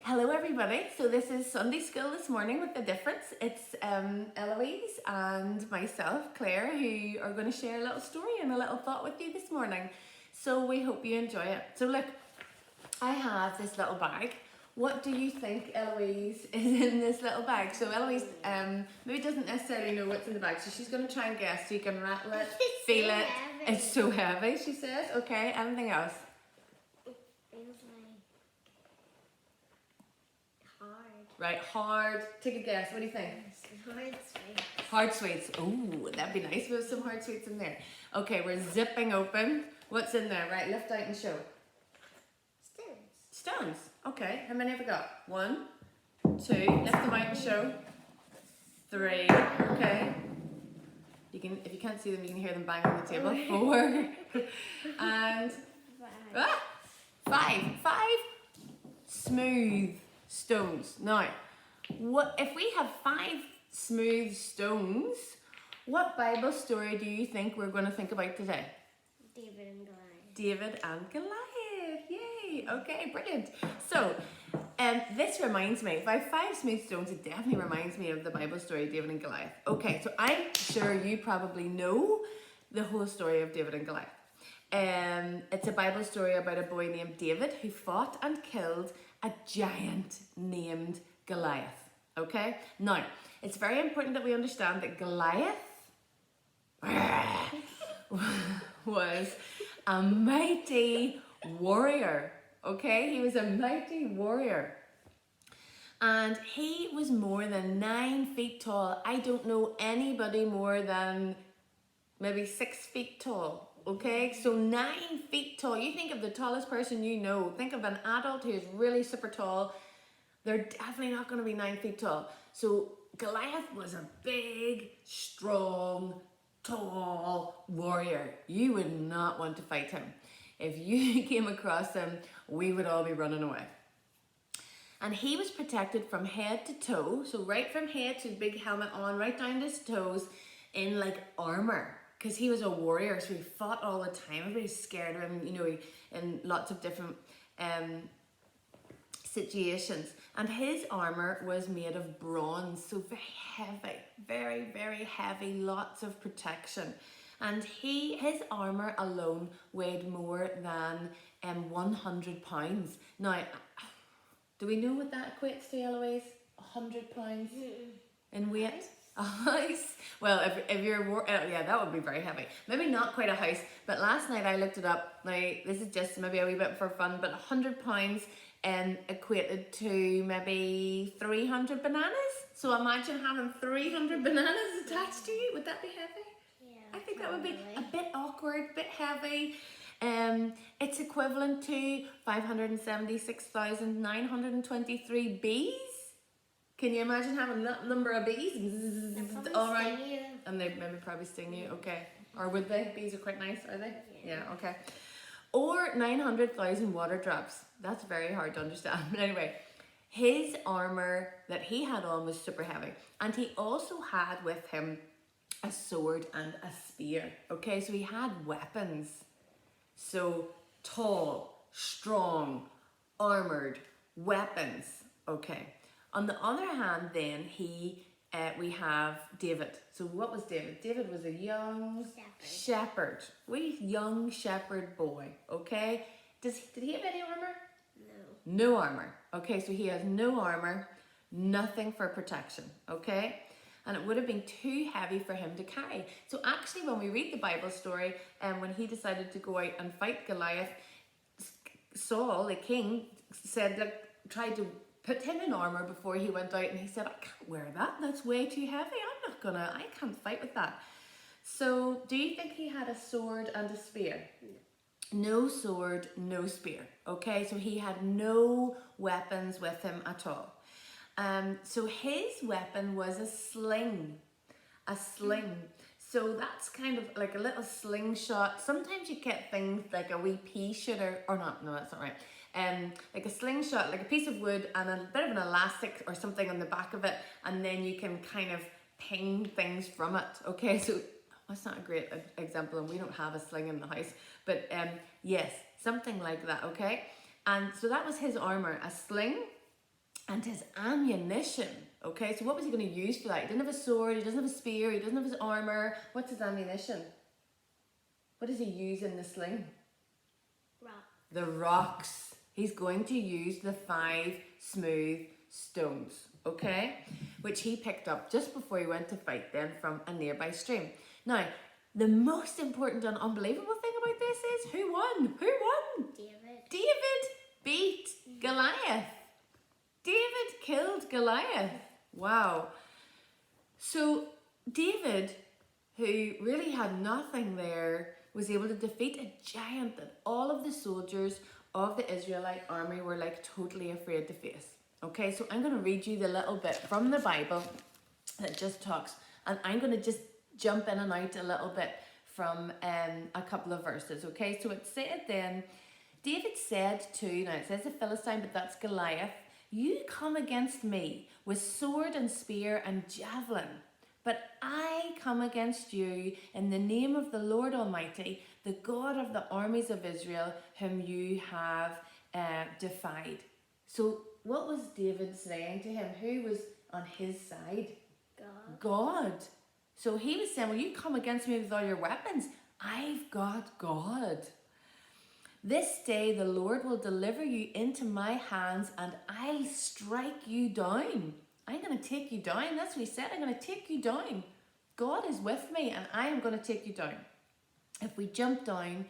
Hello everybody, so this is Sunday school this morning with The Difference. It's Eloise and myself, Claire, who are going to share a little story and a little thought with you this morning. So we hope you enjoy it. So look, I have this little bag. What do you think, Eloise, is in this little bag? So Eloise maybe doesn't necessarily know what's in the bag, so she's going to try and guess so you can rattle it, feel it. Heavy. It's so heavy, she says. Okay, anything else? Right, hard. Take a guess. What do you think? Hard sweets. Hard sweets. Oh, that'd be nice with some hard sweets in there. Okay, we're zipping open. What's in there? Right, lift out and show. Stones. Stones. Okay, how many have we got? 1, 2. Lift them out and show. 3. Okay. You can, if you can't see them, you can hear them bang on the table. 4. And 5. 5 smooth stones. Now, what if we have 5 smooth stones? What Bible story do you think we're going to think about today? David and Goliath. David and Goliath. Yay! Okay, brilliant. So, this reminds me, if I have 5 smooth stones, it definitely reminds me of the Bible story David and Goliath. Okay, so I'm sure you probably know the whole story of David and Goliath. It's a Bible story about a boy named David who fought and killed a giant named Goliath. Okay? Now, it's very important that we understand that Goliath was a mighty warrior. Okay? He was a mighty warrior. And he was more than 9 feet tall. I don't know anybody more than maybe 6 feet tall. Okay, so 9 feet tall. You think of the tallest person you know. Think of an adult who is really super tall. They're definitely not going to be 9 feet tall. So Goliath was a big, strong, tall warrior. You would not want to fight him. If you came across him, we would all be running away. And he was protected from head to toe. So right from head to big helmet on, right down to his toes in like armor. Because he was a warrior, so he fought all the time. Everybody's scared of him, you know, in lots of different situations. And his armor was made of bronze, so very heavy, very, very heavy, lots of protection. And his armor alone weighed more than 100 pounds. Now, do we know what that equates to, Eloise? 100 pounds in weight? A house? Well, if you're, yeah, that would be very heavy. Maybe not quite a house, but last night I looked it up. Now, this is just maybe a wee bit for fun, but 100 pounds equated to maybe 300 bananas. So imagine having 300 bananas attached to you. Would that be heavy? Yeah, I think that would be a bit awkward, a bit heavy. It's equivalent to 576,923 bees. Can you imagine having that number of bees all around? And they'd maybe probably sting you, okay. Or would they? Bees are quite nice, are they? Yeah, okay. Or 900,000 water drops. That's very hard to understand. But anyway, his armor that he had on was super heavy. And he also had with him a sword and a spear. Okay, so he had weapons. So tall, strong, armored, weapons. Okay. On the other hand, then, we have David. So what was David? David was a young shepherd. Young shepherd boy, okay? Did he have any armor? No. No armor. Okay, so he has no armor, nothing for protection, okay? And it would have been too heavy for him to carry. So actually, when we read the Bible story, when he decided to go out and fight Goliath, Saul, the king, said, look, tried to put him in armor before he went out, and he said, I can't wear that, that's way too heavy, I can't fight with that. So do you think he had a sword and a spear? No sword, no spear. Okay, so he had no weapons with him at all. So his weapon was a sling. So that's kind of like a little slingshot. Sometimes you get things like a wee pea shooter, or not, no, that's not right. Like a slingshot, like a piece of wood and a bit of an elastic or something on the back of it, and then you can kind of ping things from it. Okay, so that's not a great example, and we don't have a sling in the house, but yes, something like that. Okay, and so that was his armor: a sling, and his ammunition. Okay, so what was he going to use for that? He didn't have a sword, he doesn't have a spear, he doesn't have his armor. What's his ammunition? What does he use in the sling? Rock. The rocks. He's going to use the 5 smooth stones, okay? Which he picked up just before he went to fight them from a nearby stream. Now, the most important and unbelievable thing about this is who won? Who won? David. David beat Goliath. David killed Goliath. Wow. So David, who really had nothing there, was able to defeat a giant that all of the soldiers of the Israelite army were like totally afraid to face. Okay, so I'm going to read you the little bit from the Bible that just talks, and I'm going to just jump in and out a little bit from a couple of verses. Okay, so it said then, David said to, now it says the Philistine, but that's Goliath, you come against me with sword and spear and javelin, but I come against you in the name of the Lord Almighty, the God of the armies of Israel, whom you have defied. So what was David saying to him? Who was on his side? God. God. So he was saying, well, you come against me with all your weapons. I've got God. This day the Lord will deliver you into my hands and I'll strike you down. I'm going to take you down. That's what he said. I'm going to take you down. God is with me and I am going to take you down. If we jump down,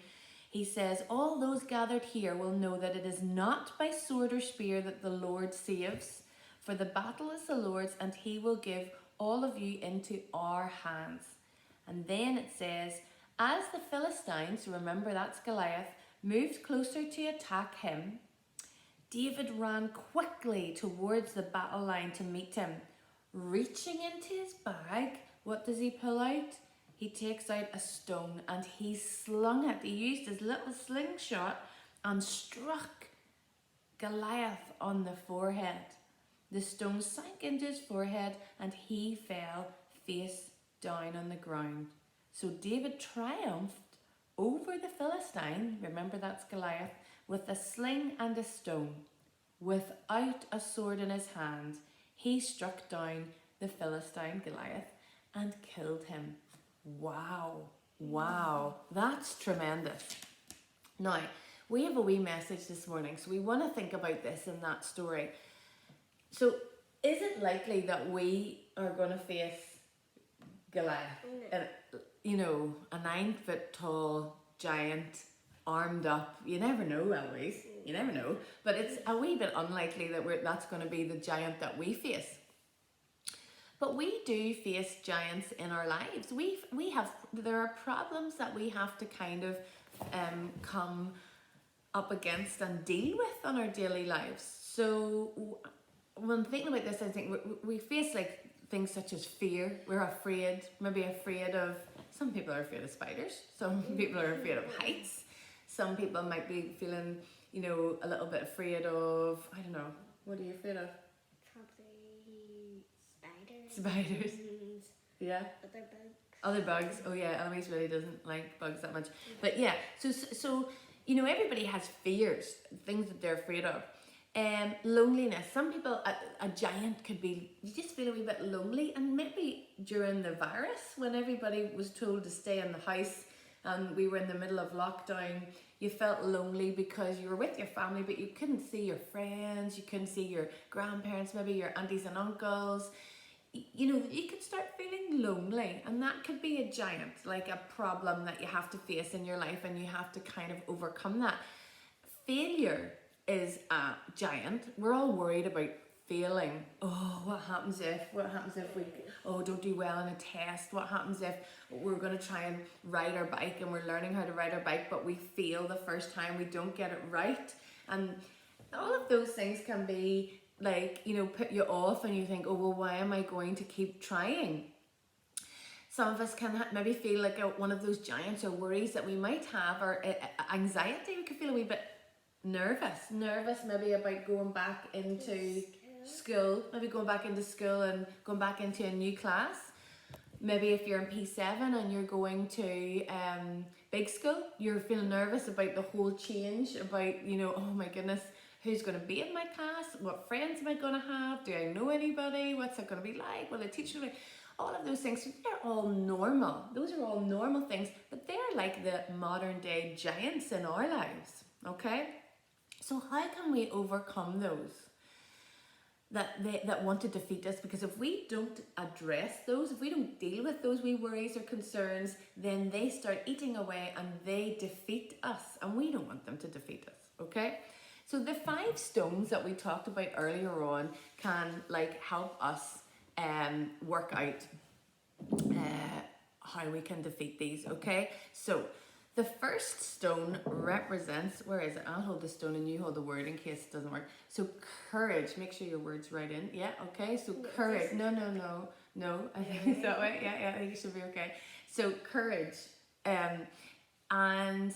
he says, all those gathered here will know that it is not by sword or spear that the Lord saves, for the battle is the Lord's and he will give all of you into our hands. And then it says, as the Philistines, remember that's Goliath, moved closer to attack him, David ran quickly towards the battle line to meet him. Reaching into his bag, what does he pull out? He takes out a stone and he slung it. He used his little slingshot and struck Goliath on the forehead. The stone sank into his forehead and he fell face down on the ground. So David triumphed over the Philistine, remember that's Goliath, with a sling and a stone. Without a sword in his hand, he struck down the Philistine Goliath and killed him. Wow, wow, that's tremendous. Now, we have a wee message this morning, so we want to think about this in that story. So, is it likely that we are going to face Goliath? You know, a 9-foot tall giant, armed up. You never know always. You never know. But it's a wee bit unlikely that that's going to be the giant that we face. But we do face giants in our lives. There are problems that we have to kind of come up against and deal with on our daily lives. So when thinking about this, I think we face like things such as fear. We're afraid, maybe afraid of, some people are afraid of spiders. Some people are afraid of heights. Some people might be feeling, you know, a little bit afraid of, I don't know, what are you afraid of? Probably spiders. Spiders. Yeah. Other bugs. Other bugs. Oh yeah, Eloise really doesn't like bugs that much. But yeah, so you know, everybody has fears, things that they're afraid of. Loneliness. Some people, a giant could be, you just feel a wee bit lonely. And maybe during the virus, when everybody was told to stay in the house and we were in the middle of lockdown, you felt lonely because you were with your family, but you couldn't see your friends, you couldn't see your grandparents, maybe your aunties and uncles. You know, you could start feeling lonely, and that could be a giant, like a problem that you have to face in your life and you have to kind of overcome that. Failure is a giant. We're all worried about failing. Oh, what happens if we don't do well on a test? What happens if we're going to try and ride our bike and we're learning how to ride our bike, but we fail the first time, we don't get it right? And all of those things can be like, you know, put you off and you think, oh, well, why am I going to keep trying? Some of us can maybe feel like one of those giants or worries that we might have, or anxiety. We could feel a wee bit nervous maybe about going back into school, maybe going back into school and going back into a new class. Maybe if you're in P7 and you're going to big school, you're feeling nervous about the whole change, about, you know, oh my goodness, who's going to be in my class, what friends am I going to have, do I know anybody, what's it going to be like, will the teacher be, all of those things. So they're all normal. Those are all normal things, but they're like the modern day giants in our lives, okay? So how can we overcome those that want to defeat us? Because if we don't address those, if we don't deal with those wee worries or concerns, then they start eating away and they defeat us, and we don't want them to defeat us, okay? So the 5 stones that we talked about earlier on can like help us work out how we can defeat these, okay? So the first stone represents, where is it? I'll hold the stone and you hold the word in case it doesn't work. So courage, make sure your word's right in. Yeah, okay, so courage. No, I think it's that way. Yeah, I think it should be okay. So courage. And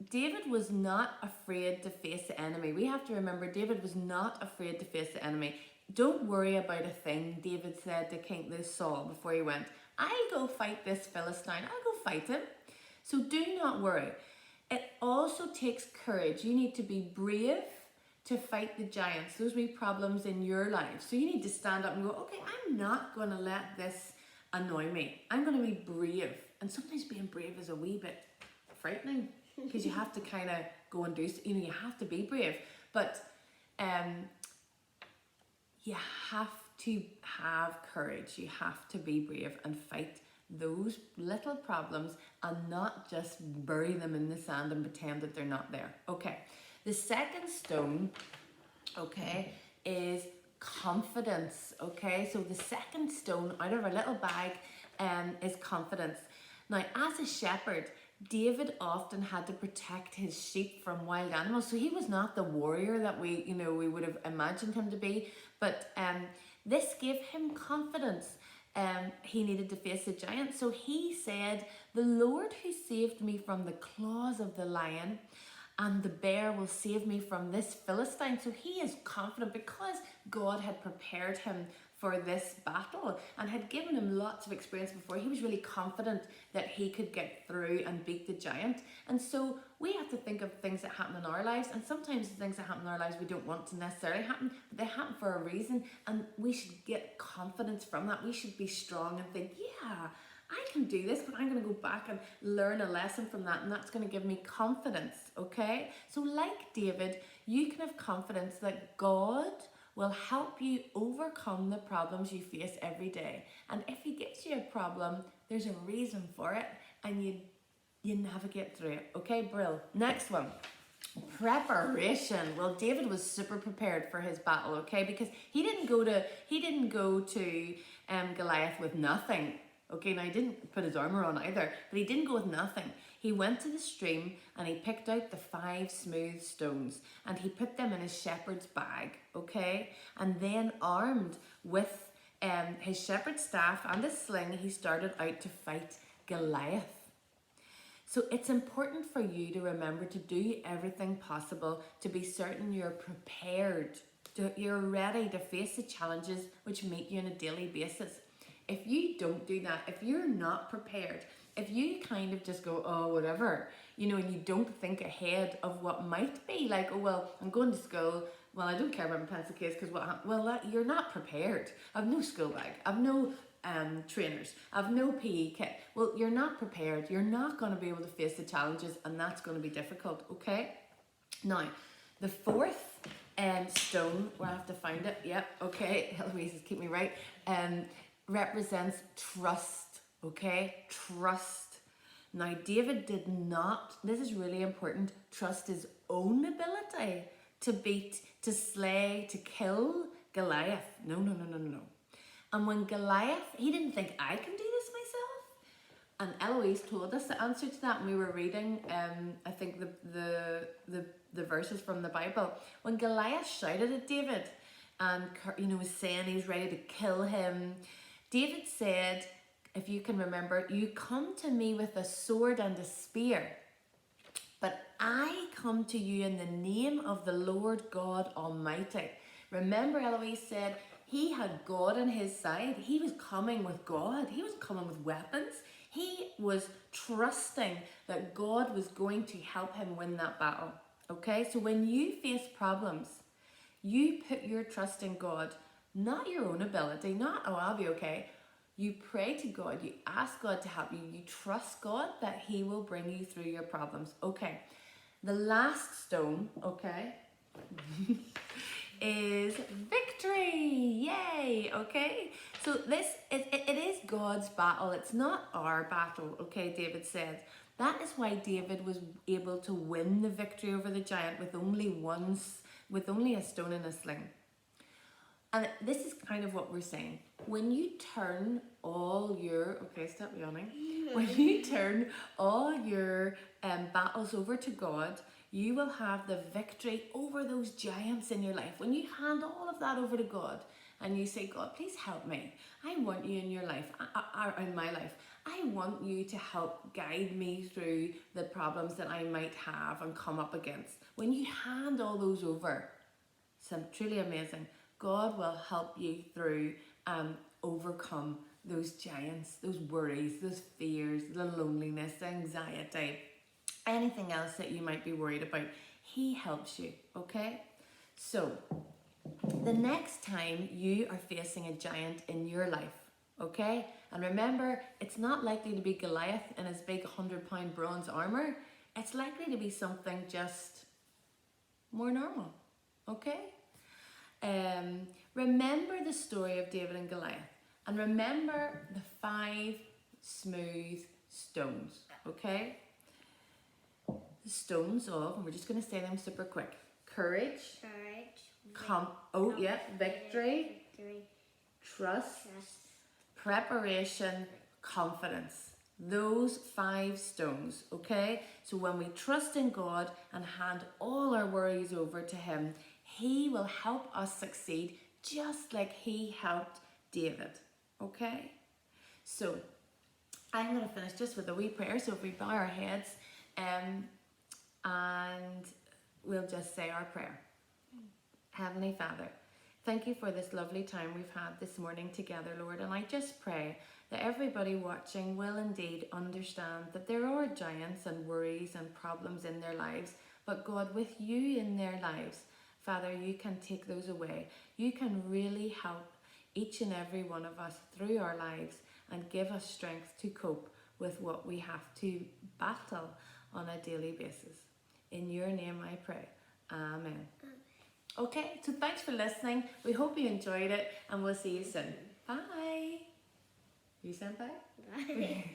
David was not afraid to face the enemy. We have to remember David was not afraid to face the enemy. Don't worry about a thing, David said to King Saul before he went. I'll go fight this Philistine. I'll go fight him. So do not worry. It also takes courage. You need to be brave to fight the giants, those wee problems in your life. So you need to stand up and go, okay, I'm not going to let this annoy me. I'm going to be brave. And sometimes being brave is a wee bit frightening because you have to kind of go and do, you have to be brave. But you have to have courage. You have to be brave and fight those little problems and not just bury them in the sand and pretend that they're not there. Okay, the second stone, okay, is confidence. Okay, so the second stone out of our little bag is confidence. Now, as a shepherd, David often had to protect his sheep from wild animals. So he was not the warrior that we would have imagined him to be, but this gave him confidence. He needed to face a giant. So he said, the Lord who saved me from the claws of the lion and the bear will save me from this Philistine. So he is confident because God had prepared him for this battle and had given him lots of experience before. He was really confident that he could get through and beat the giant. And so we have to think of things that happen in our lives, and sometimes the things that happen in our lives we don't want to necessarily happen, but they happen for a reason, and we should get confidence from that. We should be strong and think, yeah, I can do this, but I'm going to go back and learn a lesson from that, and that's going to give me confidence, okay? So like David, you can have confidence that God will help you overcome the problems you face every day. And if he gives you a problem, there's a reason for it, and you navigate through it. Okay, Brill. Next one. Preparation. Well, David was super prepared for his battle, okay, because he didn't go to Goliath with nothing. Okay, now he didn't put his armor on either, but he didn't go with nothing. He went to the stream and he picked out the 5 smooth stones and he put them in his shepherd's bag, okay? And then armed with his shepherd's staff and a sling, he started out to fight Goliath. So it's important for you to remember to do everything possible to be certain you're prepared, you're ready to face the challenges which meet you on a daily basis. If you don't do that, if you're not prepared, if you kind of just go, oh, whatever, and you don't think ahead of what might be, like, oh, well, I'm going to school, well, I don't care about my pencil case because you're not prepared. I've no school bag, I've no trainers, I've no PE kit. Well, you're not prepared. You're not going to be able to face the challenges, and that's going to be difficult, okay? Now, the fourth stone, where I have to find it, yep, okay, Eloise, keep me right, represents trust, okay? Trust. Now, David did not, this is really important, trust his own ability to beat, to slay, to kill Goliath. No. And when Goliath, he didn't think, I can do this myself. And Eloise told us the answer to that when we were reading, I think the verses from the Bible. When Goliath shouted at David and was saying he was ready to kill him, David said, if you can remember, you come to me with a sword and a spear, but I come to you in the name of the Lord God Almighty. Remember, Eloise said he had God on his side. He was coming with God. He was coming with weapons. He was trusting that God was going to help him win that battle. Okay, so when you face problems, You put your trust in God, not your own ability, not, oh, I'll be okay. You pray to God, you ask God to help you, you trust God that He will bring you through your problems. Okay, the last stone, okay, is victory. Yay, okay? So it is God's battle. It's not our battle, okay, David said. That is why David was able to win the victory over the giant with only a stone and a sling. And this is kind of what we're saying. When you turn all your, okay, stop yawning. When you turn all your battles over to God, you will have the victory over those giants in your life. When you hand all of that over to God and you say, God, please help me. I want you in your life, in my life. I want you to help guide me through the problems that I might have and come up against. When you hand all those over, it's truly amazing. God will help you through overcome those giants, those worries, those fears, the loneliness, the anxiety, anything else that you might be worried about. He helps you, okay? So, the next time you are facing a giant in your life, okay? And remember, it's not likely to be Goliath in his big 100-pound bronze armor. It's likely to be something just more normal, okay? Remember the story of David and Goliath, and remember the 5 smooth stones, okay? The stones of, and we're just going to say them super quick. Courage. Victory. Trust. Preparation. Confidence. Those 5 stones, okay? So when we trust in God and hand all our worries over to Him, He will help us succeed just like He helped David, okay? So I'm going to finish just with a wee prayer. So if we bow our heads and we'll just say our prayer. Heavenly Father, thank you for this lovely time we've had this morning together, Lord. And I just pray that everybody watching will indeed understand that there are giants and worries and problems in their lives. But God, with you in their lives, Father, you can take those away. You can really help each and every one of us through our lives and give us strength to cope with what we have to battle on a daily basis. In your name I pray. Amen. Okay, so thanks for listening. We hope you enjoyed it and we'll see you soon. Bye. You saying bye? Bye.